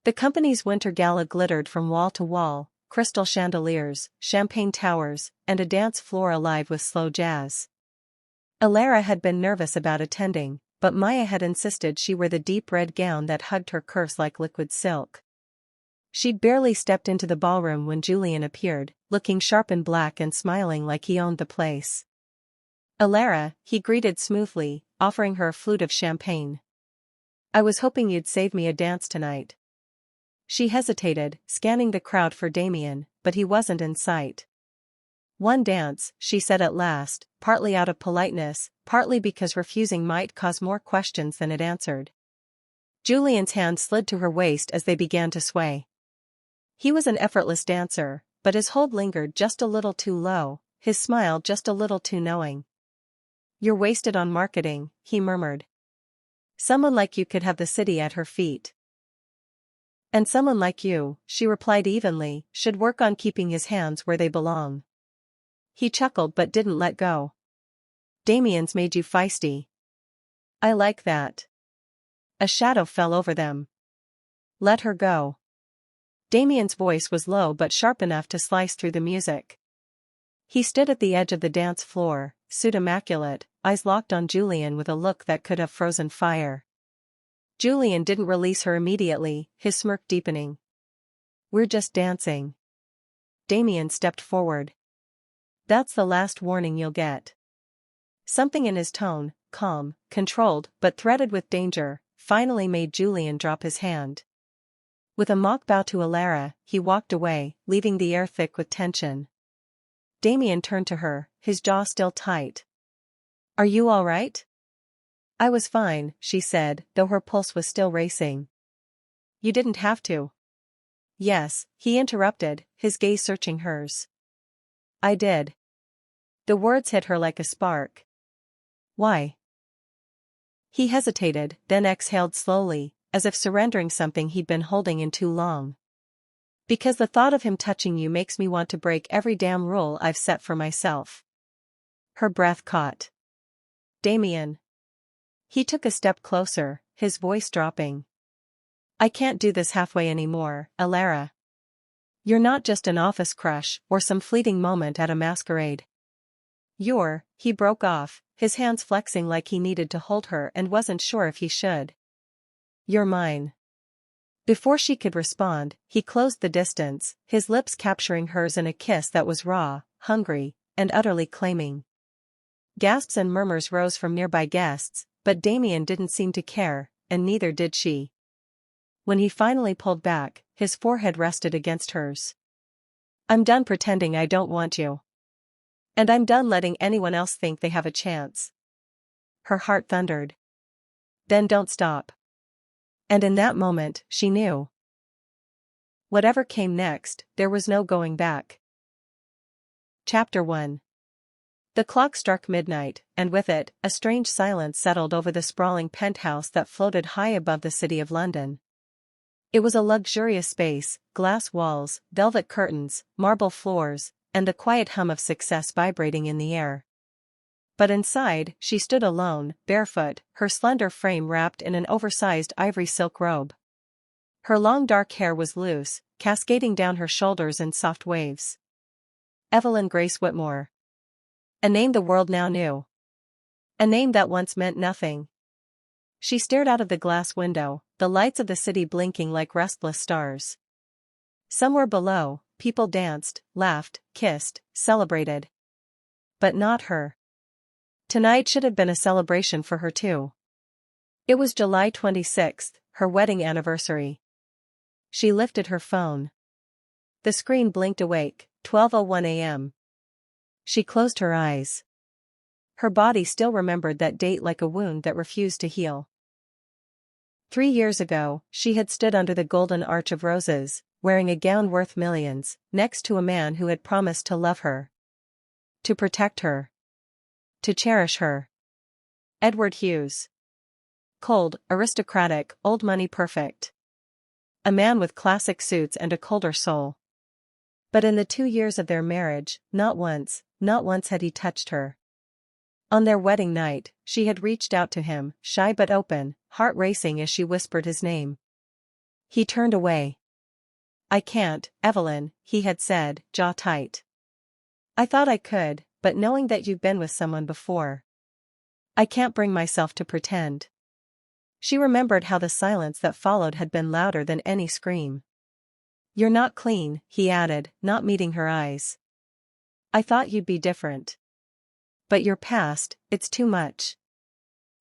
The company's winter gala glittered from wall to wall, crystal chandeliers, champagne towers, and a dance floor alive with slow jazz. Alara had been nervous about attending, but Maya had insisted she wear the deep red gown that hugged her curves like liquid silk. She'd barely stepped into the ballroom when Julian appeared, looking sharp in black and smiling like he owned the place. "Alara," he greeted smoothly, offering her a flute of champagne. "I was hoping you'd save me a dance tonight." She hesitated, scanning the crowd for Damien, but he wasn't in sight. "One dance," she said at last, partly out of politeness, partly because refusing might cause more questions than it answered. Julian's hand slid to her waist as they began to sway. He was an effortless dancer, but his hold lingered just a little too low, his smile just a little too knowing. "You're wasted on marketing," he murmured. "Someone like you could have the city at her feet." "And someone like you," she replied evenly, "should work on keeping his hands where they belong." He chuckled but didn't let go. "Damien's made you feisty." "I like that." A shadow fell over them. "Let her go." Damien's voice was low but sharp enough to slice through the music. He stood at the edge of the dance floor, suit immaculate, eyes locked on Julian with a look that could have frozen fire. Julian didn't release her immediately, his smirk deepening. "We're just dancing." Damien stepped forward. "That's the last warning you'll get." Something in his tone, calm, controlled, but threaded with danger, finally made Julian drop his hand. With a mock bow to Alara, he walked away, leaving the air thick with tension. Damien turned to her, his jaw still tight. "Are you all right?" "I was fine," she said, though her pulse was still racing. "You didn't have to." "Yes," he interrupted, his gaze searching hers. "I did." The words hit her like a spark. "Why?" He hesitated, then exhaled slowly, as if surrendering something he'd been holding in too long. "Because the thought of him touching you makes me want to break every damn rule I've set for myself." Her breath caught. "Damien." He took a step closer, his voice dropping. "I can't do this halfway anymore, Alara. You're not just an office crush or some fleeting moment at a masquerade. He broke off, his hands flexing like he needed to hold her and wasn't sure if he should. "You're mine." Before she could respond, he closed the distance, his lips capturing hers in a kiss that was raw, hungry, and utterly claiming. Gasps and murmurs rose from nearby guests, but Damien didn't seem to care, and neither did she. When he finally pulled back, his forehead rested against hers. "I'm done pretending I don't want you. And I'm done letting anyone else think they have a chance." Her heart thundered. "Then don't stop." And in that moment, she knew. Whatever came next, there was no going back. Chapter 1. The clock struck midnight, and with it, a strange silence settled over the sprawling penthouse that floated high above the city of London. It was a luxurious space, glass walls, velvet curtains, marble floors, and the quiet hum of success vibrating in the air. But inside, she stood alone, barefoot, her slender frame wrapped in an oversized ivory silk robe. Her long dark hair was loose, cascading down her shoulders in soft waves. Evelyn Grace Whitmore. A name the world now knew. A name that once meant nothing. She stared out of the glass window, the lights of the city blinking like restless stars. Somewhere below, people danced, laughed, kissed, celebrated. But not her. Tonight should have been a celebration for her too. It was July 26th, her wedding anniversary. She lifted her phone. The screen blinked awake, 12:01 a.m. She closed her eyes. Her body still remembered that date like a wound that refused to heal. 3 years ago, she had stood under the golden arch of roses, wearing a gown worth millions, next to a man who had promised to love her. To protect her. To cherish her. Edward Hughes. Cold, aristocratic, old money perfect. A man with classic suits and a colder soul. But in the 2 years of their marriage, not once had he touched her. On their wedding night, she had reached out to him, shy but open, heart racing as she whispered his name. He turned away. I can't, Evelyn, he had said, jaw tight. I thought I could, but knowing that you've been with someone before. I can't bring myself to pretend. She remembered how the silence that followed had been louder than any scream. You're not clean, he added, not meeting her eyes. I thought you'd be different. But your past, it's too much.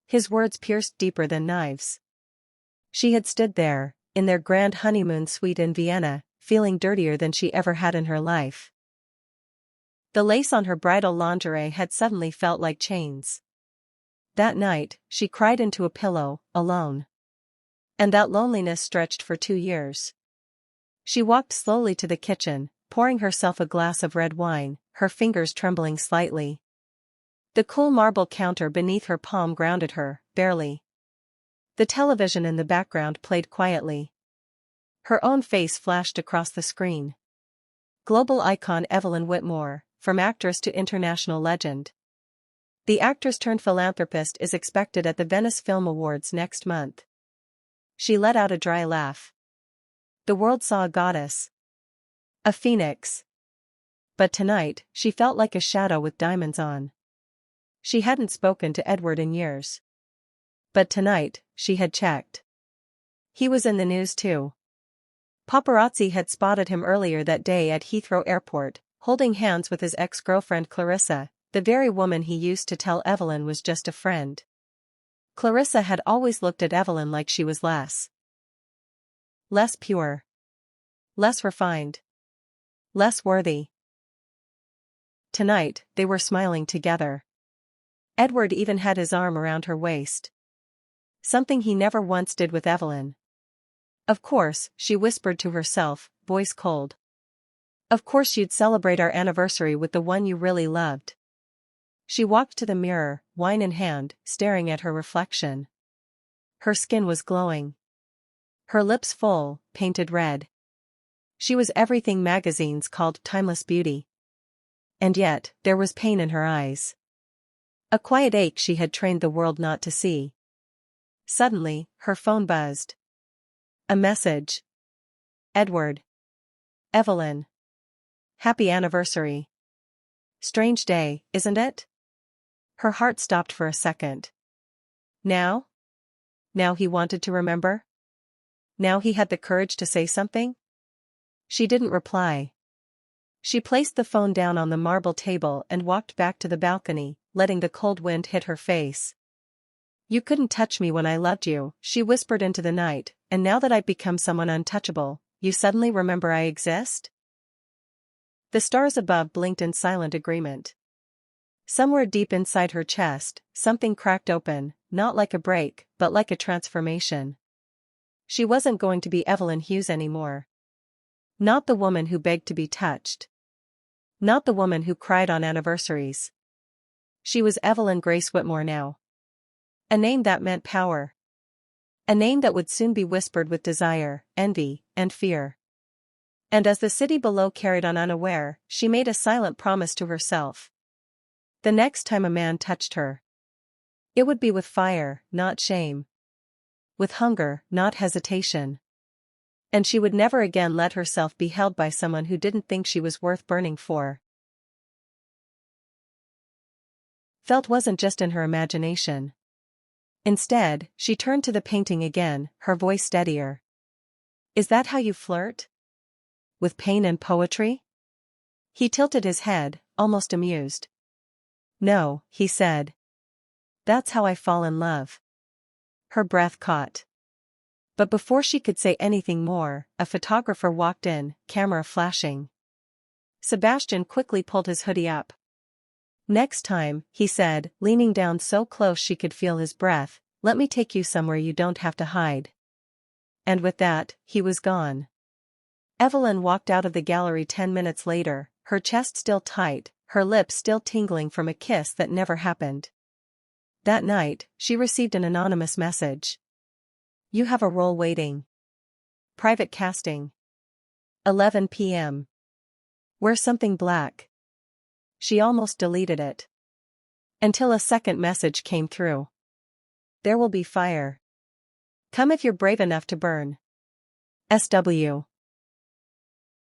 His words pierced deeper than knives. She had stood there, in their grand honeymoon suite in Vienna, feeling dirtier than she ever had in her life. The lace on her bridal lingerie had suddenly felt like chains. That night, she cried into a pillow, alone. And that loneliness stretched for 2 years. She walked slowly to the kitchen, pouring herself a glass of red wine, her fingers trembling slightly. The cool marble counter beneath her palm grounded her, barely. The television in the background played quietly. Her own face flashed across the screen. Global icon Evelyn Whitmore, from actress to international legend. The actress-turned-philanthropist is expected at the Venice Film Awards next month. She let out a dry laugh. The world saw a goddess. A phoenix. But tonight, she felt like a shadow with diamonds on. She hadn't spoken to Edward in years. But tonight, she had checked. He was in the news too. Paparazzi had spotted him earlier that day at Heathrow Airport, holding hands with his ex-girlfriend Clarissa, the very woman he used to tell Evelyn was just a friend. Clarissa had always looked at Evelyn like she was less pure. Less refined. Less worthy. Tonight, they were smiling together. Edward even had his arm around her waist. Something he never once did with Evelyn. Of course, she whispered to herself, voice cold. Of course you'd celebrate our anniversary with the one you really loved. She walked to the mirror, wine in hand, staring at her reflection. Her skin was glowing. Her lips full, painted red. She was everything magazines called timeless beauty. And yet, there was pain in her eyes. A quiet ache she had trained the world not to see. Suddenly, her phone buzzed. A message. Edward. Evelyn. Happy anniversary. Strange day, isn't it? Her heart stopped for a second. Now? Now he wanted to remember? Now he had the courage to say something? She didn't reply. She placed the phone down on the marble table and walked back to the balcony, letting the cold wind hit her face. You couldn't touch me when I loved you, she whispered into the night, and now that I've become someone untouchable, you suddenly remember I exist? The stars above blinked in silent agreement. Somewhere deep inside her chest, something cracked open, not like a break, but like a transformation. She wasn't going to be Evelyn Hughes anymore. Not the woman who begged to be touched. Not the woman who cried on anniversaries. She was Evelyn Grace Whitmore now. A name that meant power. A name that would soon be whispered with desire, envy, and fear. And as the city below carried on unaware, she made a silent promise to herself. The next time a man touched her, it would be with fire, not shame. With hunger, not hesitation. And she would never again let herself be held by someone who didn't think she was worth burning for. Felt wasn't just in her imagination. Instead, she turned to the painting again, her voice steadier. Is that how you flirt? With pain and poetry? He tilted his head, almost amused. No, he said. That's how I fall in love. Her breath caught. But before she could say anything more, a photographer walked in, camera flashing. Sebastian quickly pulled his hoodie up. Next time, he said, leaning down so close she could feel his breath, let me take you somewhere you don't have to hide. And with that, he was gone. Evelyn walked out of the gallery 10 minutes later, her chest still tight, her lips still tingling from a kiss that never happened. That night, she received an anonymous message. You have a role waiting. Private casting. 11 p.m. Wear something black. She almost deleted it. Until a second message came through. There will be fire. Come if you're brave enough to burn. SW